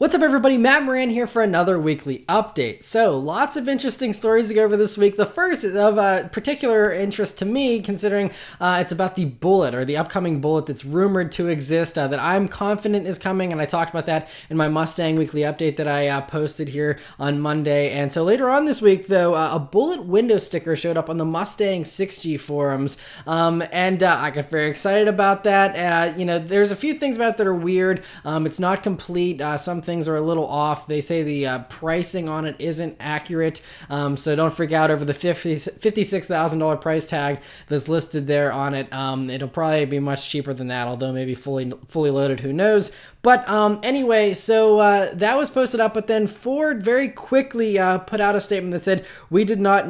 What's up everybody, Matt Maran here for another weekly update. So lots of interesting stories to go over this week. The first is of particular interest to me considering it's about the Bullitt, or the upcoming Bullitt that's rumored to exist, that I'm confident is coming, and I talked about that in my Mustang weekly update that I posted here on Monday. And so later on this week though, a Bullitt window sticker showed up on the Mustang 6G forums, and I got very excited about that. You know, there's a few things about it that are weird. It's not complete. Some things are a little off. They say the pricing on it isn't accurate, so don't freak out over the $56,000 price tag that's listed there on it. It'll probably be much cheaper than that, although maybe fully loaded, who knows. But anyway, so that was posted up, but then Ford very quickly put out a statement that said, we did not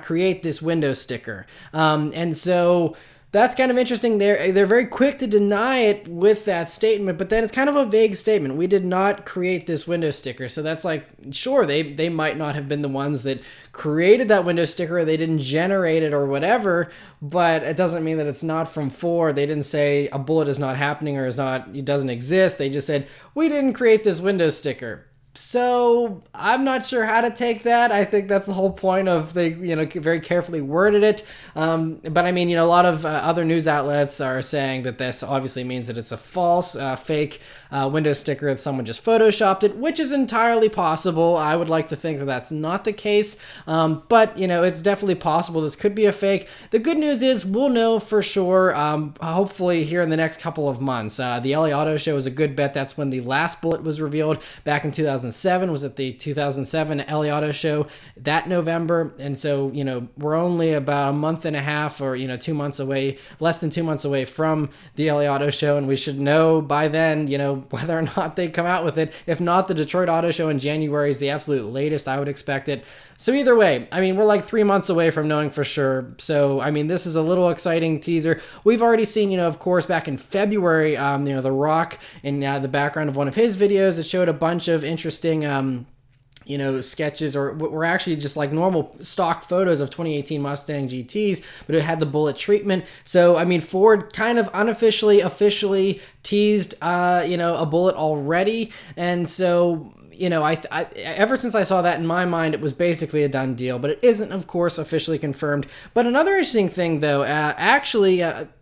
create this window sticker. And so that's kind of interesting. They're very quick to deny it with that statement, but then it's kind of a vague statement. We did not create this window sticker. So that's like, sure, they might not have been the ones that created that window sticker, or they didn't generate it or whatever, but it doesn't mean that it's not from Ford. They didn't say a Bullitt is not happening or it doesn't exist. They just said, we didn't create this window sticker. So I'm not sure how to take that. I think that's the whole point of they, very carefully worded it. But I mean, a lot of other news outlets are saying that this obviously means that it's a false, fake window sticker, that someone just photoshopped it, which is entirely possible. I would like to think that that's not the case. But it's definitely possible this could be a fake. The good news is we'll know for sure, hopefully here in the next couple of months. The LA Auto Show is a good bet. That's when the last Bullitt was revealed back in 2007, was at the 2007 LA Auto Show that November. And so, we're only about a month and a half or, 2 months away, less than 2 months away from the LA Auto Show. And we should know by then, whether or not they come out with it. If not, the Detroit Auto Show in January is the absolute latest I would expect it. So either way, I mean, we're like 3 months away from knowing for sure. So, I mean, this is a little exciting teaser. We've already seen, of course, back in February, The Rock in the background of one of his videos, it showed a bunch of interesting, sketches, or were actually just like normal stock photos of 2018 Mustang GTs, but it had the Bullitt treatment. So, I mean, Ford kind of unofficially, officially teased, a Bullitt already. And so, I ever since I saw that, in my mind, it was basically a done deal, but it isn't, of course, officially confirmed. But another interesting thing, though,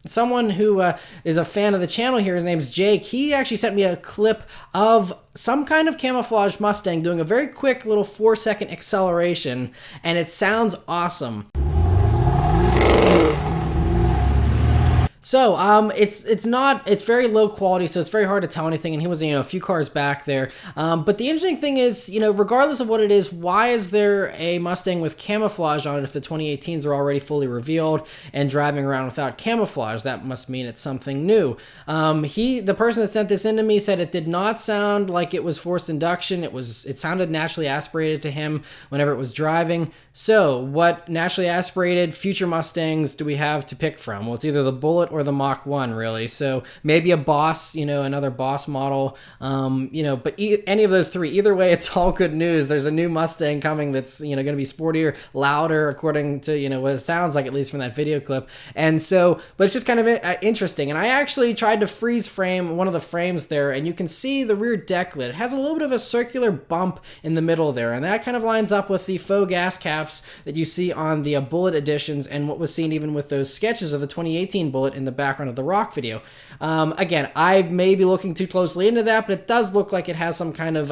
someone who is a fan of the channel here, his name's Jake, he actually sent me a clip of some kind of camouflaged Mustang doing a very quick little 4-second acceleration, and it sounds awesome. So, it's very low quality, so it's very hard to tell anything, and he was, a few cars back there. But the interesting thing is, regardless of what it is, why is there a Mustang with camouflage on it if the 2018s are already fully revealed and driving around without camouflage? That must mean it's something new. The person that sent this in to me said it did not sound like it was forced induction. It sounded naturally aspirated to him whenever it was driving. So, what naturally aspirated future Mustangs do we have to pick from? Well, it's either the Bullitt or the Mach 1, really. So maybe a Boss, another Boss model, but any of those three, either way, it's all good news. There's a new Mustang coming that's, going to be sportier, louder, according to, what it sounds like, at least from that video clip. And so, but it's just kind of interesting. And I actually tried to freeze frame one of the frames there, and you can see the rear deck lid. It has a little bit of a circular bump in the middle there, and that kind of lines up with the faux gas caps that you see on the Bullitt editions, and what was seen even with those sketches of the 2018 Bullitt in the background of the Rock video. Again, I may be looking too closely into that, but it does look like it has some kind of,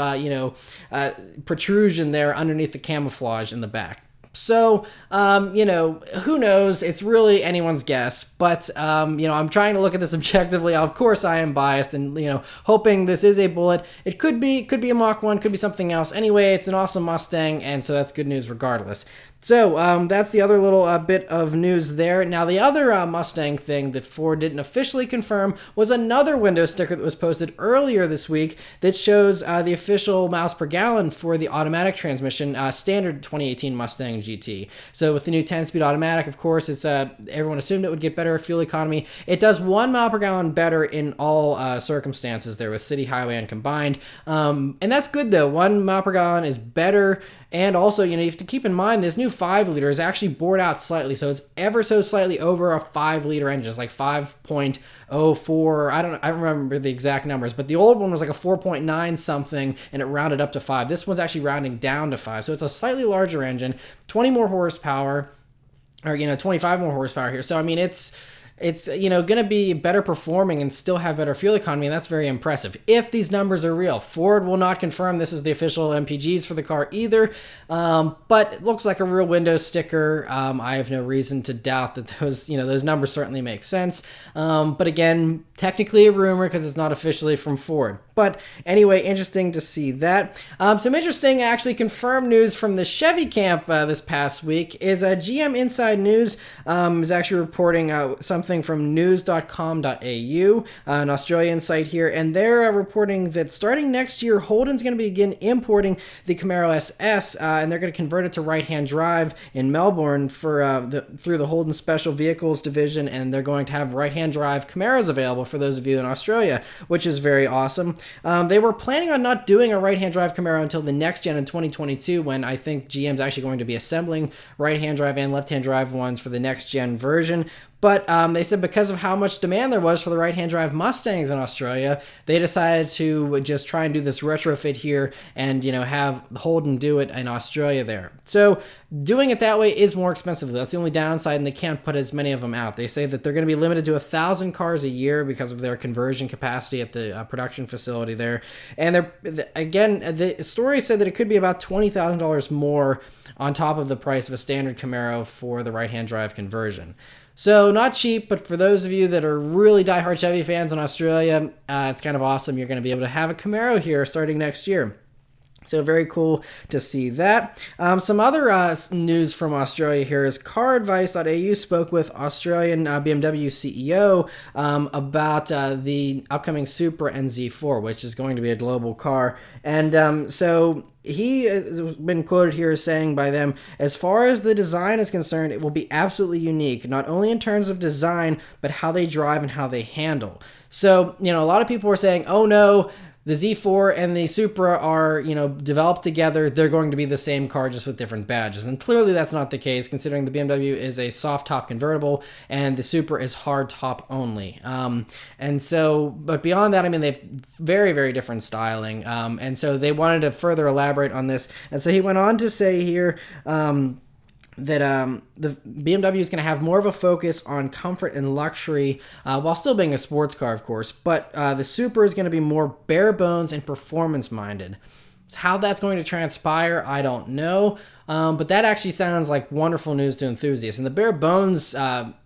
protrusion there underneath the camouflage in the back. So, who knows? It's really anyone's guess, but, I'm trying to look at this objectively. Of course, I am biased and, hoping this is a Bullitt. It could be a Mach 1, could be something else. Anyway, it's an awesome Mustang, and so that's good news regardless. So, that's the other little bit of news there. Now, the other Mustang thing that Ford didn't officially confirm was another window sticker that was posted earlier this week that shows the official miles per gallon for the automatic transmission standard 2018 Mustang GT. So, with the new 10-speed automatic, of course, it's everyone assumed it would get better fuel economy. It does 1 mile per gallon better in all circumstances there, with city, highway, and combined. And that's good, though. 1 mile per gallon is better And also, you have to keep in mind this new 5-liter is actually bored out slightly, so it's ever so slightly over a 5-liter engine. It's like 5.04. I don't remember the exact numbers, but the old one was like a 4.9 something, and it rounded up to 5. This one's actually rounding down to 5, so it's a slightly larger engine, 20 more horsepower, or 25 more horsepower here. So I mean, it's going to be better performing and still have better fuel economy, and that's very impressive. If these numbers are real, Ford will not confirm this is the official MPGs for the car either, but it looks like a real Windows sticker. I have no reason to doubt that those numbers certainly make sense. But again, technically a rumor because it's not officially from Ford. But anyway, interesting to see that. Some interesting, actually confirmed news from the Chevy camp this past week is GM Inside News is actually reporting something from news.com.au, an Australian site here, and they're reporting that starting next year, Holden's going to begin importing the Camaro SS, and they're going to convert it to right-hand drive in Melbourne through the Holden Special Vehicles division, and they're going to have right-hand drive Camaros available for those of you in Australia, which is very awesome. They were planning on not doing a right-hand drive Camaro until the next gen in 2022, when I think GM's actually going to be assembling right-hand drive and left-hand drive ones for the next gen version. But they said because of how much demand there was for the right-hand drive Mustangs in Australia, they decided to just try and do this retrofit here and, have Holden do it in Australia there. So doing it that way is more expensive. That's the only downside, and they can't put as many of them out. They say that they're going to be limited to 1,000 cars a year because of their conversion capacity at the production facility there. And the story said that it could be about $20,000 more on top of the price of a standard Camaro for the right-hand drive conversion. So not cheap, but for those of you that are really diehard Chevy fans in Australia, it's kind of awesome. You're going to be able to have a Camaro here starting next year. So very cool to see that. Some other news from Australia here is caradvice.au spoke with Australian BMW CEO about the upcoming Supra and Z4, which is going to be a global car. And so he has been quoted here as saying by them, as far as the design is concerned, it will be absolutely unique, not only in terms of design, but how they drive and how they handle. So, a lot of people were saying, oh no, the Z4 and the Supra are, developed together. They're going to be the same car, just with different badges. And clearly that's not the case, considering the BMW is a soft top convertible and the Supra is hard top only. But beyond that, they have very, very different styling. And so they wanted to further elaborate on this. And so he went on to say here, that the BMW is going to have more of a focus on comfort and luxury while still being a sports car, of course, but the Supra is going to be more bare bones and performance minded. How that's going to transpire, I don't know. But that actually sounds like wonderful news to enthusiasts. And the bare bones,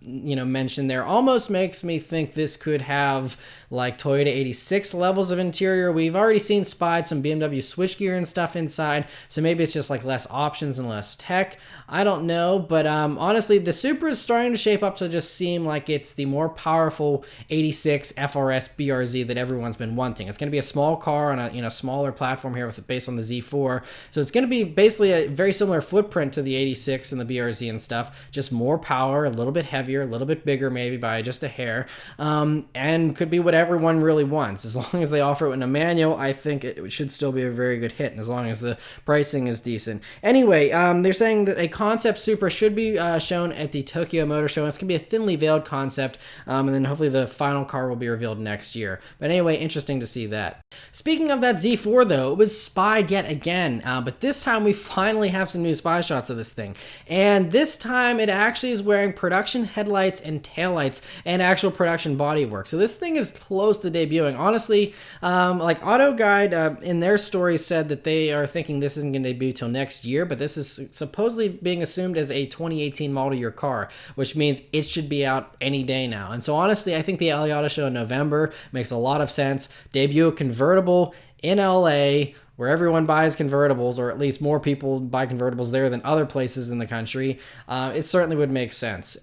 mentioned there almost makes me think this could have like Toyota 86 levels of interior. We've already seen spied some BMW switchgear and stuff inside, so maybe it's just like less options and less tech. I don't know, but honestly, the Supra is starting to shape up to just seem like it's the more powerful 86 FRS BRZ that everyone's been wanting. It's going to be a small car on a smaller platform here based on the Z4, so it's going to be basically a very similar footprint to the 86 and the BRZ and stuff, just more power, a little bit heavier, a little bit bigger maybe by just a hair, and could be what everyone really wants. As long as they offer it in a manual, I think it should still be a very good hit, and as long as the pricing is decent. Anyway, they're saying that a concept Supra should be shown at the Tokyo Motor Show. It's going to be a thinly veiled concept, and then hopefully the final car will be revealed next year. But anyway, interesting to see that. Speaking of that Z4 though, it was spied yet again, but this time we finally have some new spy shots of this thing. And this time it actually is wearing production headlights and taillights and actual production bodywork. So this thing is close to debuting. Honestly, like Auto Guide in their story said that they are thinking this isn't going to debut till next year, but this is supposedly being assumed as a 2018 model year car, which means it should be out any day now. And so honestly, I think the LA Auto Show in November makes a lot of sense. Debut a convertible in LA, where everyone buys convertibles, or at least more people buy convertibles there than other places in the country. It certainly would make sense.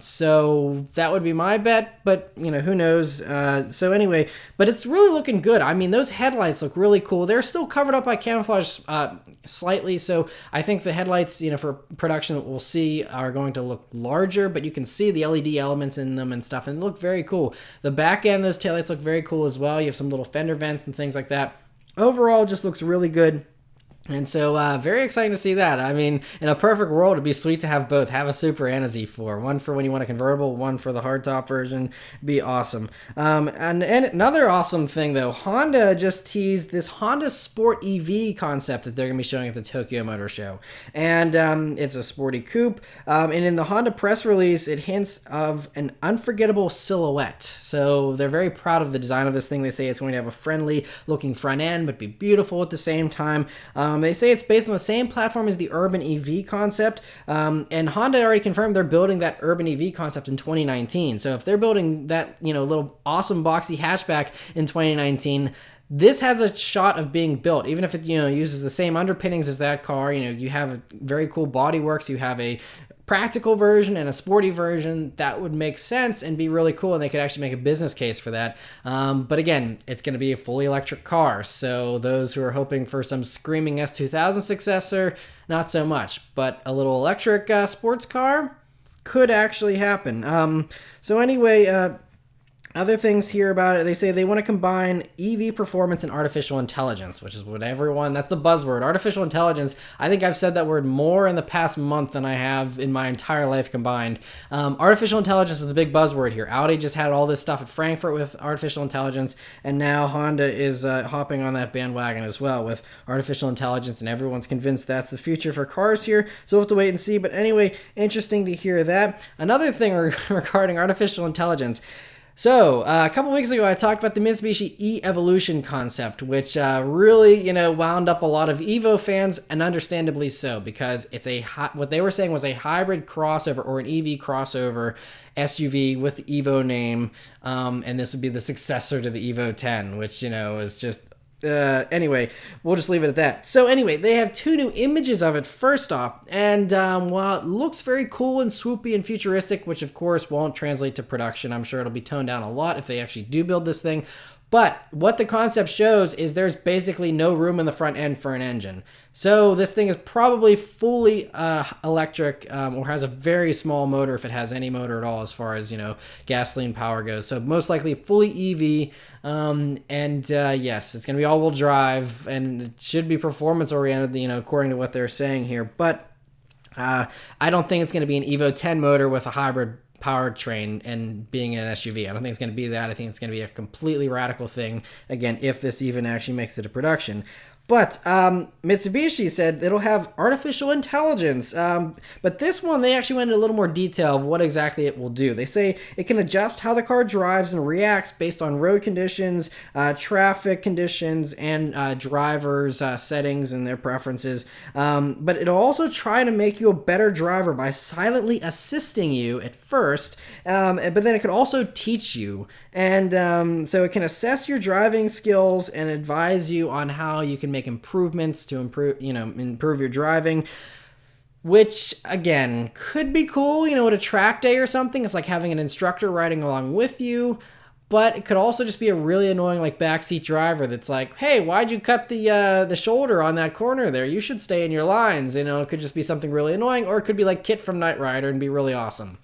So that would be my bet, but who knows? So anyway, but it's really looking good. Those headlights look really cool. They're still covered up by camouflage slightly, so I think the headlights, for production that we'll see are going to look larger, but you can see the LED elements in them and stuff, and they look very cool. The back end, those taillights look very cool as well. You have some little fender vents and things like that. Overall, just looks really good. And so very exciting to see that. I mean, in a perfect world, it'd be sweet to have both. Have a Supra and a Z4. One for when you want a convertible, one for the hardtop version. Be awesome. And another awesome thing, though, Honda just teased this Honda Sport EV concept that they're going to be showing at the Tokyo Motor Show. And it's a sporty coupe. And in the Honda press release, it hints of an unforgettable silhouette. So they're very proud of the design of this thing. They say it's going to have a friendly looking front end, but be beautiful at the same time. They say it's based on the same platform as the urban EV concept, and Honda already confirmed they're building that urban EV concept in 2019. So if they're building that, little awesome boxy hatchback in 2019, this has a shot of being built, even if it, uses the same underpinnings as that car. You have a very cool bodyworks, you have a practical version and a sporty version. That would make sense and be really cool, and they could actually make a business case for that. But again, it's going to be a fully electric car, so those who are hoping for some screaming S2000 successor, not so much. But a little electric sports car could actually happen. So anyway, other things here about it, they say they want to combine EV performance and artificial intelligence, which is what that's the buzzword, artificial intelligence. I think I've said that word more in the past month than I have in my entire life combined. Artificial intelligence is the big buzzword here. Audi just had all this stuff at Frankfurt with artificial intelligence, and now Honda is hopping on that bandwagon as well with artificial intelligence, and everyone's convinced that's the future for cars here, so we'll have to wait and see. But anyway, interesting to hear that. Another thing regarding artificial intelligence, so, a couple weeks ago, I talked about the Mitsubishi E-Evolution concept, which really, wound up a lot of Evo fans, and understandably so, because it's what they were saying was a hybrid crossover or an EV crossover SUV with the Evo name, and this would be the successor to the Evo 10, which, is just... anyway, we'll just leave it at that. So anyway, they have two new images of it first off, and while it looks very cool and swoopy and futuristic, which of course won't translate to production, I'm sure it'll be toned down a lot if they actually do build this thing. But what the concept shows is there's basically no room in the front end for an engine. So this thing is probably fully electric, or has a very small motor, if it has any motor at all, as far as, gasoline power goes. So most likely fully EV, yes, it's going to be all-wheel drive, and it should be performance-oriented, according to what they're saying here. But I don't think it's going to be an Evo 10 motor with a hybrid powertrain and being in an SUV. I don't think it's going to be that. I think it's going to be a completely radical thing, again, if this even actually makes it to production. But Mitsubishi said it'll have artificial intelligence. But this one, they actually went into a little more detail of what exactly it will do. They say it can adjust how the car drives and reacts based on road conditions, traffic conditions, and drivers' settings and their preferences. But it'll also try to make you a better driver by silently assisting you at first, but then it could also teach you. And so it can assess your driving skills and advise you on how you can make improvements to improve your driving, which again could be cool, at a track day or something. It's like having an instructor riding along with you. But it could also just be a really annoying backseat driver that's like, hey, why'd you cut the shoulder on that corner there? You should stay in your lines. It could just be something really annoying, or it could be like Kit from Knight Rider and be really awesome.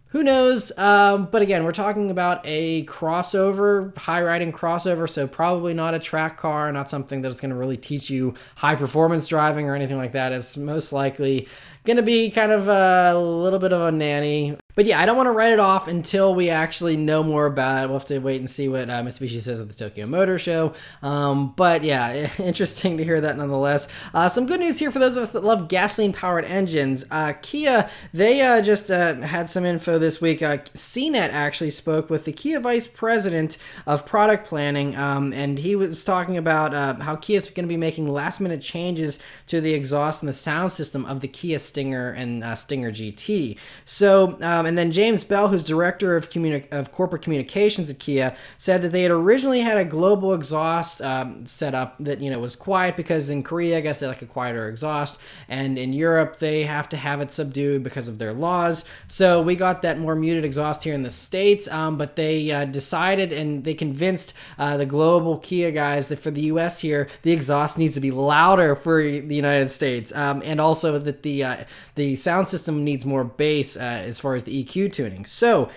Who knows? But again, we're talking about a crossover, high-riding crossover, so probably not a track car, not something that's going to really teach you high-performance driving or anything like that. It's most likely going to be kind of a little bit of a nanny. But yeah, I don't want to write it off until we actually know more about it. We'll have to wait and see what Mitsubishi says at the Tokyo Motor Show. But yeah, interesting to hear that nonetheless. Some good news here for those of us that love gasoline-powered engines. Kia, they just had some info this week. CNET actually spoke with the Kia Vice President of Product Planning, and he was talking about how Kia is going to be making last-minute changes to the exhaust and the sound system of the Kia Stinger and Stinger GT. So, and then James Bell, who's director of corporate communications at Kia, said that they had originally had a global exhaust set up that was quiet, because in Korea, I guess they like a quieter exhaust, and in Europe they have to have it subdued because of their laws. So we got that more muted exhaust here in the States, but they decided and they convinced the global Kia guys that for the US here, the exhaust needs to be louder for the United States, and also that the sound system needs more bass as far as the EQ tuning. So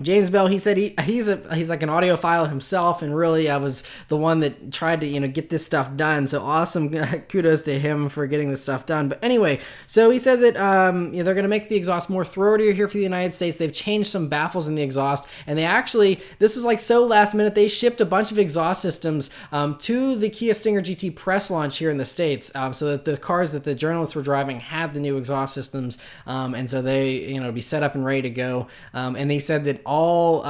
James Bell, he said he's like an audiophile himself, and really was the one that tried to get this stuff done. So awesome, kudos to him for getting this stuff done. But anyway, so he said that they're going to make the exhaust more throatier here for the United States. They've changed some baffles in the exhaust, and they actually, this was like so last minute, they shipped a bunch of exhaust systems to the Kia Stinger GT press launch here in the States, so that the cars that the journalists were driving had the new exhaust systems, and so they be set up and ready to go. And they said that all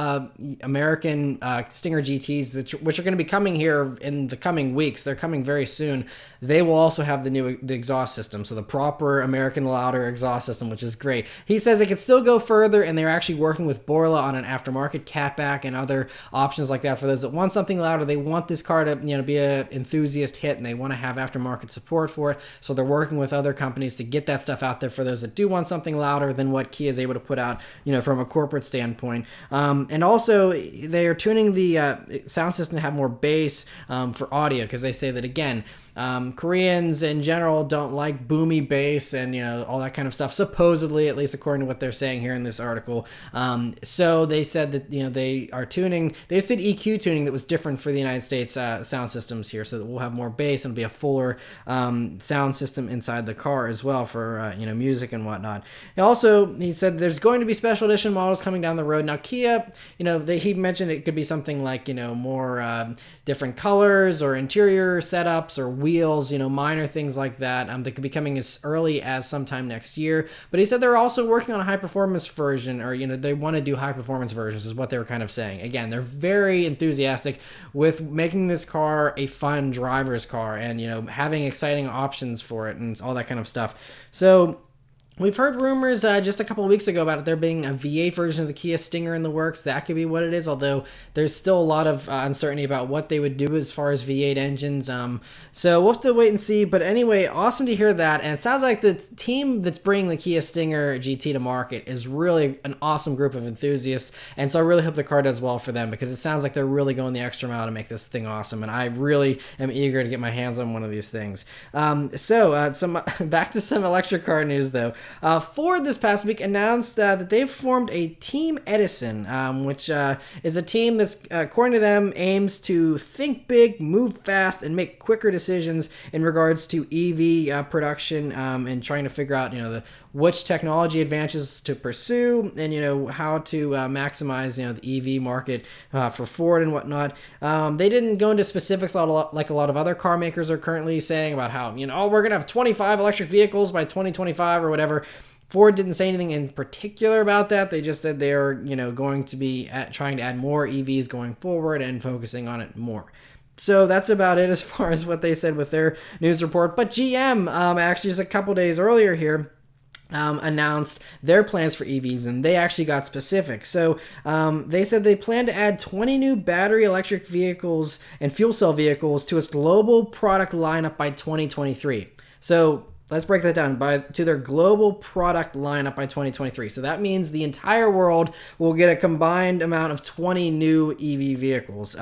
American Stinger GTs, which are going to be coming here in the coming weeks, they're coming very soon, they will also have the exhaust system, so the proper American louder exhaust system, which is great. He says it could still go further, and they're actually working with Borla on an aftermarket catback and other options like that for those that want something louder. They want this car to be an enthusiast hit, and they want to have aftermarket support for it, so they're working with other companies to get that stuff out there for those that do want something louder than what Kia is able to put out from a corporate standpoint. And also, they are tuning the sound system to have more bass for audio, because they say that, again, Koreans in general don't like boomy bass and all that kind of stuff, supposedly, at least according to what they're saying here in this article. So they said that they are tuning, they just did EQ tuning that was different for the United States sound systems here, so that we'll have more bass and it'll be a fuller sound system inside the car as well for music and whatnot. He said there's going to be special edition models coming down the road. Now Kia, he mentioned it could be something like more different colors or interior setups or wheels, minor things like that. That could be coming as early as sometime next year. But he said they're also working on a high performance version, or they want to do high performance versions, is what they were kind of saying. Again, they're very enthusiastic with making this car a fun driver's car, and having exciting options for it and all that kind of stuff. So we've heard rumors just a couple of weeks ago about there being a V8 version of the Kia Stinger in the works. That could be what it is, although there's still a lot of uncertainty about what they would do as far as V8 engines. So we'll have to wait and see. But anyway, awesome to hear that. And it sounds like the team that's bringing the Kia Stinger GT to market is really an awesome group of enthusiasts. And so I really hope the car does well for them, because it sounds like they're really going the extra mile to make this thing awesome. And I really am eager to get my hands on one of these things. Some back to some electric car news, though. Ford this past week announced that they've formed a Team Edison, which is a team that's, according to them, aims to think big, move fast, and make quicker decisions in regards to EV production, and trying to figure out, which technology advances to pursue, and how to maximize the EV market for Ford and whatnot. They didn't go into specifics like a lot of other car makers are currently saying about how we're gonna have 25 electric vehicles by 2025 or whatever. Ford didn't say anything in particular about that. They just said they're going to be trying to add more EVs going forward and focusing on it more. So that's about it as far as what they said with their news report. But GM actually just a couple days earlier here announced their plans for EVs, and they actually got specific. So they said they plan to add 20 new battery electric vehicles and fuel cell vehicles to its global product lineup by 2023. So let's break that down to their global product lineup by 2023. So that means the entire world will get a combined amount of 20 new EV vehicles.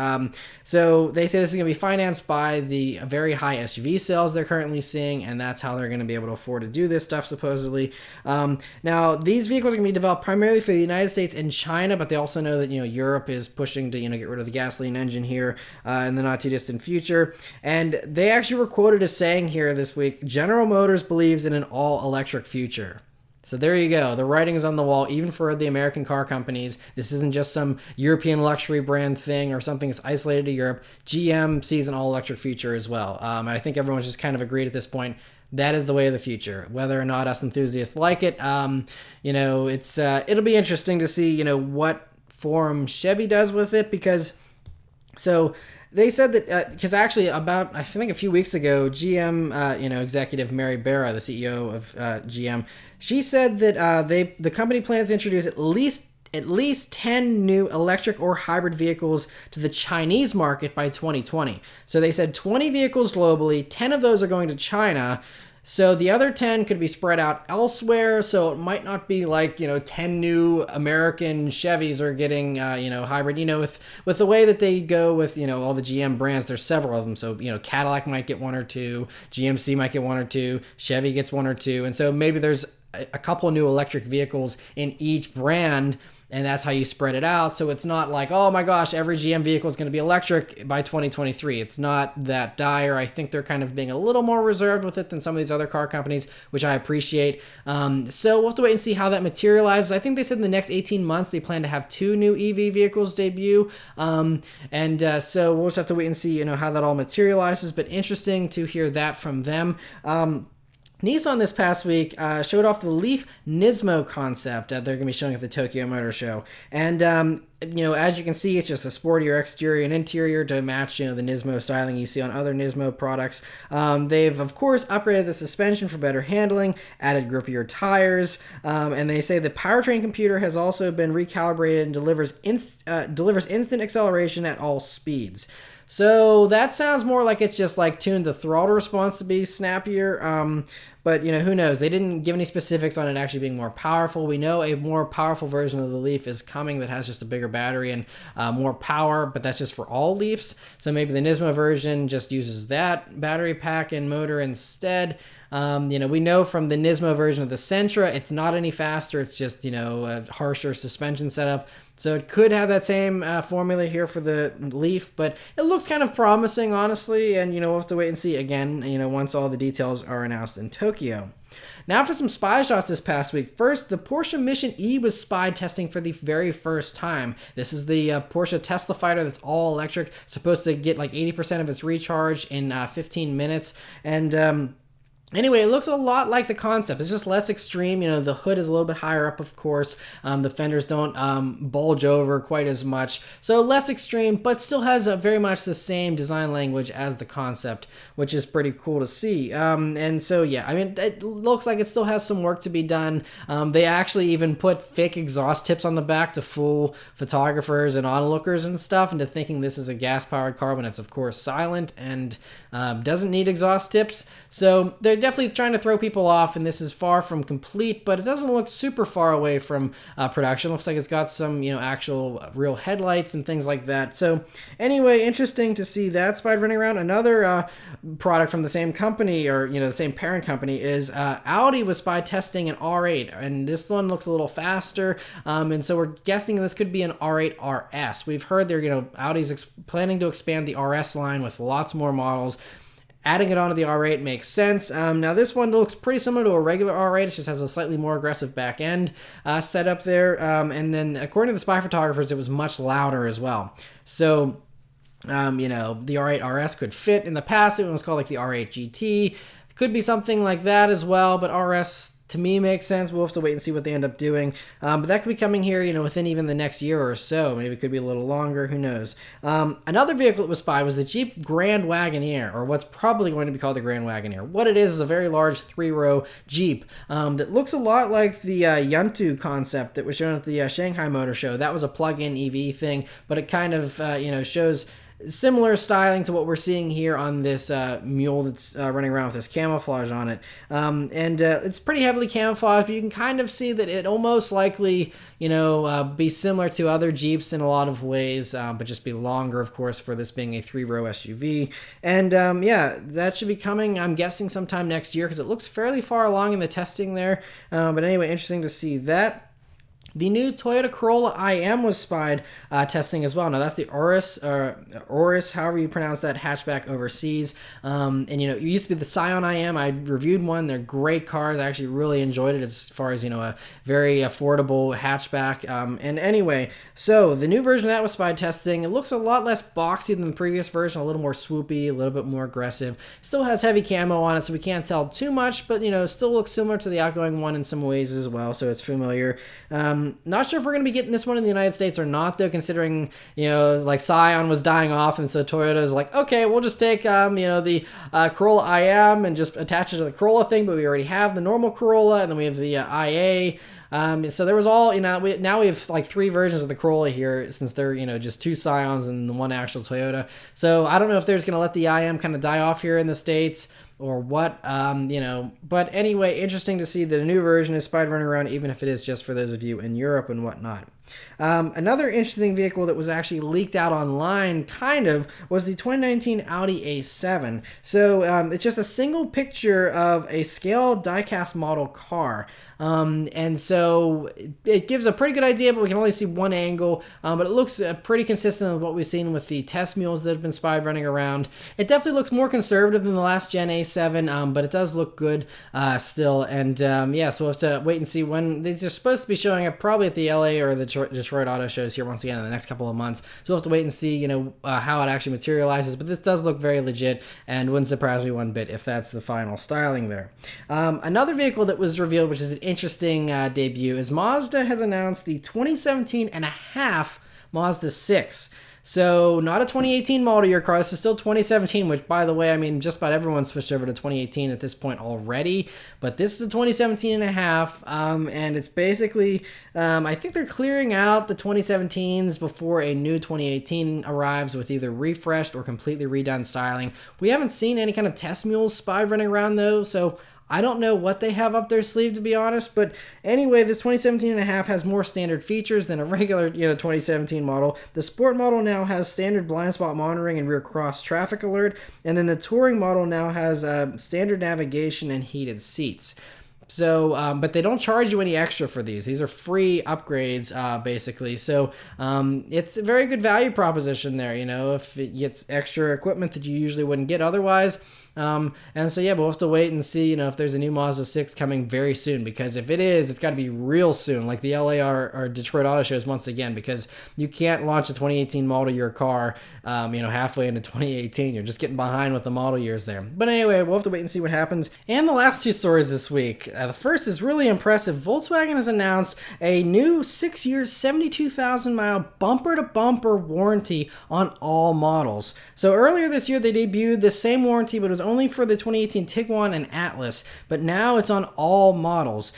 So they say this is going to be financed by the very high SUV sales they're currently seeing, and that's how they're going to be able to afford to do this stuff, supposedly. Now, these vehicles are going to be developed primarily for the United States and China, but they also know that Europe is pushing to get rid of the gasoline engine here in the not too distant future. And they actually were quoted as saying here this week, General Motors believes in an all-electric future. So there you go. The writing is on the wall, even for the American car companies. This isn't just some European luxury brand thing or something that's isolated to Europe. GM sees an all-electric future as well. And I think everyone's just kind of agreed at this point that is the way of the future. Whether or not us enthusiasts like it, it's it'll be interesting to see, what form Chevy does with it, because they said that, because actually about, I think a few weeks ago, GM, executive Mary Barra, the CEO of GM, she said that the company plans to introduce at least 10 new electric or hybrid vehicles to the Chinese market by 2020. So they said 20 vehicles globally, 10 of those are going to China. So the other 10 could be spread out elsewhere, so it might not be like, 10 new American Chevys are getting, hybrid. With the way that they go with, all the GM brands, there's several of them. So, Cadillac might get one or two, GMC might get one or two, Chevy gets one or two. And so maybe there's a couple new electric vehicles in each brand and that's how you spread it out. So it's not like, oh my gosh, every GM vehicle is going to be electric by 2023. It's not that dire. I think they're kind of being a little more reserved with it than some of these other car companies, which I appreciate. So we'll have to wait and see how that materializes. I think they said in the next 18 months they plan to have 2 new EV vehicles debut, so we'll just have to wait and see, how that all materializes. But interesting to hear that from them. Nissan this past week showed off the Leaf Nismo concept. They're going to be showing at the Tokyo Motor Show. And, as you can see, it's just a sportier exterior and interior to match, the Nismo styling you see on other Nismo products. They've, of course, upgraded the suspension for better handling, added grippier tires, and they say the powertrain computer has also been recalibrated and delivers instant acceleration at all speeds. So that sounds more like it's just like tuned the throttle response to be snappier. But, who knows? They didn't give any specifics on it actually being more powerful. We know a more powerful version of the Leaf is coming that has just a bigger battery and more power, but that's just for all Leafs. So maybe the Nismo version just uses that battery pack and motor instead. We know from the Nismo version of the Sentra, it's not any faster. It's just, a harsher suspension setup. So it could have that same formula here for the Leaf, but it looks kind of promising, honestly. And, we'll have to wait and see again, once all the details are announced in Tokyo. Now for some spy shots this past week. First, the Porsche Mission-E was spied testing for the very first time. This is the Porsche Tesla fighter that's all electric, supposed to get like 80% of its recharge in 15 minutes. And, anyway, it looks a lot like the concept. It's just less extreme. The hood is a little bit higher up, of course. The fenders don't bulge over quite as much. So less extreme, but still has very much the same design language as the concept, which is pretty cool to see. And so, yeah, it looks like it still has some work to be done. They actually even put fake exhaust tips on the back to fool photographers and onlookers and stuff into thinking this is a gas-powered car when it's, of course, silent and doesn't need exhaust tips. So they're definitely trying to throw people off, and this is far from complete, but it doesn't look super far away from production. Looks like it's got some, actual real headlights and things like that. So anyway, interesting to see that spied running around. Another product from the same company, or, the same parent company, is Audi was spy testing an R8, and this one looks a little faster, and so we're guessing this could be an R8 RS. We've heard they're, Audi's planning to expand the RS line with lots more models. Adding it onto the R8 makes sense. Now this one looks pretty similar to a regular R8. It just has a slightly more aggressive back end setup there. And then according to the spy photographers, it was much louder as well. So, the R8 RS could fit. In the past, it was called like the R8 GT. Could be something like that as well, but RS to me makes sense. We'll have to wait and see what they end up doing. But that could be coming here, within even the next year or so. Maybe it could be a little longer. Who knows? Another vehicle that was spied was the Jeep Grand Wagoneer, or what's probably going to be called the Grand Wagoneer. What it is a very large 3-row Jeep that looks a lot like the Yuntu concept that was shown at the Shanghai Motor Show. That was a plug-in EV thing, but it kind of, shows similar styling to what we're seeing here on this mule that's running around with this camouflage on it. It's pretty heavily camouflaged, but you can kind of see that it almost likely, be similar to other Jeeps in a lot of ways, but just be longer, of course, for this being a 3-row SUV. And that should be coming, I'm guessing, sometime next year, because it looks fairly far along in the testing there. But anyway, interesting to see that. The new Toyota Corolla IM was spied testing as well. Now that's the Auris, however you pronounce that, hatchback overseas. It used to be the Scion IM. I reviewed one. They're great cars. I actually really enjoyed it as far as, a very affordable hatchback. And anyway, so the new version of that was spied testing. It looks a lot less boxy than the previous version, a little more swoopy, a little bit more aggressive. Still has heavy camo on it, so we can't tell too much, but, still looks similar to the outgoing one in some ways as well, so it's familiar. Not sure if we're going to be getting this one in the United States or not, though, considering, like Scion was dying off, and so Toyota's like, okay, we'll just take, the Corolla IM and just attach it to the Corolla thing, but we already have the normal Corolla, and then we have the IA. So there was all, now we have like 3 versions of the Corolla here, since they're, just 2 Scions and one actual Toyota. So I don't know if they're just going to let the IM kind of die off here in the States or what, but anyway, interesting to see that a new version is spied running around, even if it is just for those of you in Europe and whatnot. Another interesting vehicle that was actually leaked out online, was the 2019 Audi A7. So it's just a single picture of a scale diecast model car. And so it gives a pretty good idea, but we can only see one angle. But it looks pretty consistent with what we've seen with the test mules that have been spied running around. It definitely looks more conservative than the last gen A7, but it does look good still. And yeah, so we'll have to wait and see when these are supposed to be showing up, probably at the LA or the Detroit Auto Shows here once again in the next couple of months. So we'll have to wait and see, how it actually materializes. But this does look very legit, and wouldn't surprise me one bit if that's the final styling there. Another vehicle that was revealed, which is an interesting debut, is Mazda has announced the 2017 and a half Mazda 6. So not a 2018 model year car. This is still 2017, which, by the way, I mean, just about everyone switched over to 2018 at this point already. But this is a 2017 and a half, and it's basically, I think they're clearing out the 2017s before a new 2018 arrives with either refreshed or completely redone styling. We haven't seen any kind of test mules spy running around, though, so I don't know what they have up their sleeve, to be honest, but anyway, this 2017 and a half has more standard features than a regular, 2017 model. The Sport model now has standard blind spot monitoring and rear cross traffic alert, and then the Touring model now has standard navigation and heated seats. So, but they don't charge you any extra for these. These are free upgrades, basically. So, it's a very good value proposition there, if it gets extra equipment that you usually wouldn't get otherwise. And so, yeah, we'll have to wait and see, if there's a new Mazda 6 coming very soon, because if it is, it's got to be real soon, like the LA or Detroit Auto Shows once again, because you can't launch a 2018 model year car, halfway into 2018. You're just getting behind with the model years there. But anyway, we'll have to wait and see what happens. And the last two stories this week. The first is really impressive. Volkswagen has announced a new 6-year, 72,000-mile bumper-to-bumper warranty on all models. So earlier this year, they debuted the same warranty, but it was only for the 2018 Tiguan and Atlas. But now it's on all models.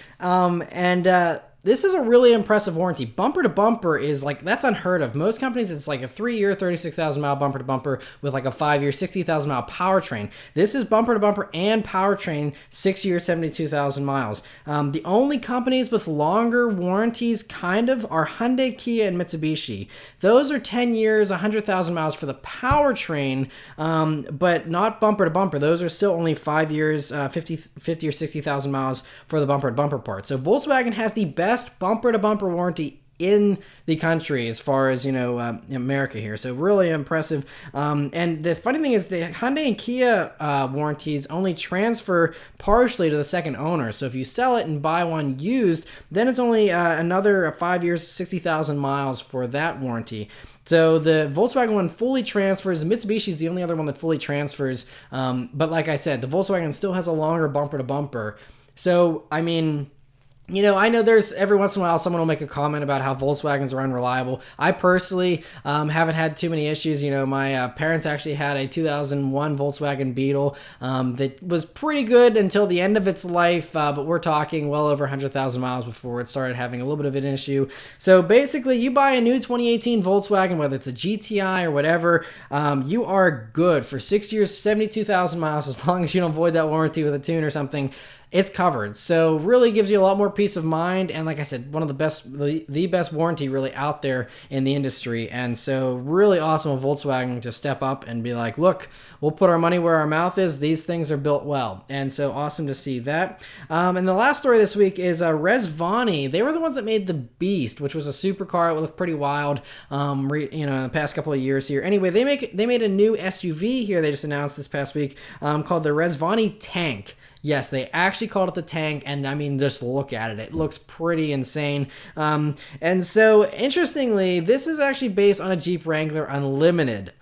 This is a really impressive warranty. Bumper to bumper is that's unheard of. Most companies, it's like a 3-year, 36,000-mile bumper to bumper with like a 5-year, 60,000-mile powertrain. This is bumper to bumper and powertrain, 6 years, 72,000 miles. The only companies with longer warranties are Hyundai, Kia, and Mitsubishi. Those are 10 years, 100,000 miles for the powertrain, but not bumper to bumper. Those are still only 5 years, 50 or 60,000 miles for the bumper to bumper part. So Volkswagen has the best bumper-to-bumper warranty in the country as far as, America here. So really impressive. And the funny thing is the Hyundai and Kia warranties only transfer partially to the second owner. So if you sell it and buy one used, then it's only another 5 years, 60,000 miles for that warranty. So the Volkswagen one fully transfers. Mitsubishi is the only other one that fully transfers. But like I said, the Volkswagen still has a longer bumper-to-bumper. So, I mean, I know there's every once in a while someone will make a comment about how Volkswagens are unreliable. I personally haven't had too many issues. My parents actually had a 2001 Volkswagen Beetle that was pretty good until the end of its life, but we're talking well over 100,000 miles before it started having a little bit of an issue. So basically, you buy a new 2018 Volkswagen, whether it's a GTI or whatever, you are good for 6 years, 72,000 miles, as long as you don't void that warranty with a tune or something. It's covered. So really gives you a lot more peace of mind. And like I said, one of the best, the best warranty really out there in the industry. And so really awesome of Volkswagen to step up and be like, look, we'll put our money where our mouth is. These things are built well. And so awesome to see that. And the last story this week is Rezvani. They were the ones that made the Beast, which was a supercar. It looked pretty wild, in the past couple of years here. Anyway, they made a new SUV here. They just announced this past week called the Rezvani Tank. Yes, they actually called it the Tank, and I mean, just look at it. It looks pretty insane. And so, interestingly, this is actually based on a Jeep Wrangler Unlimited.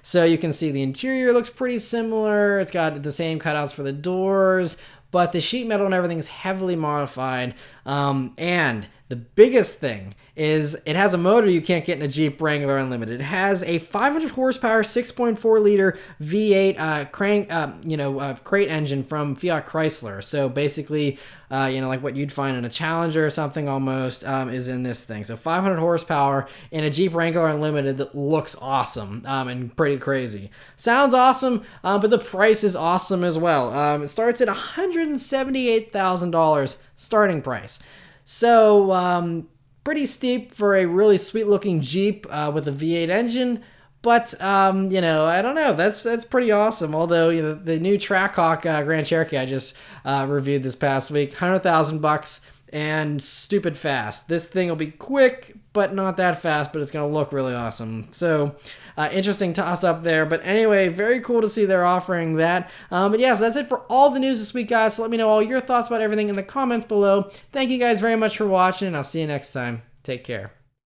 So you can see the interior looks pretty similar. It's got the same cutouts for the doors, but the sheet metal and everything is heavily modified. And the biggest thing is it has a motor you can't get in a Jeep Wrangler Unlimited. It has a 500 horsepower, 6.4 liter V8 crate engine from Fiat Chrysler. So basically, like what you'd find in a Challenger or something almost is in this thing. So 500 horsepower in a Jeep Wrangler Unlimited that looks awesome and pretty crazy. Sounds awesome, but the price is awesome as well. It starts at $178,000 starting price. So, Pretty steep for a really sweet looking Jeep with a V8 engine. But, you know, I don't know. That's pretty awesome. Although, you know, the new Trackhawk Grand Cherokee I just reviewed this past week, $100,000 and stupid fast. This thing will be quick, but not that fast, but it's going to look really awesome. So, interesting toss up there. But anyway, very cool to see they're offering that. But yeah, so that's it for all the news this week, guys. So let me know all your thoughts about everything in the comments below. Thank you guys very much for watching, and I'll see you next time. Take care.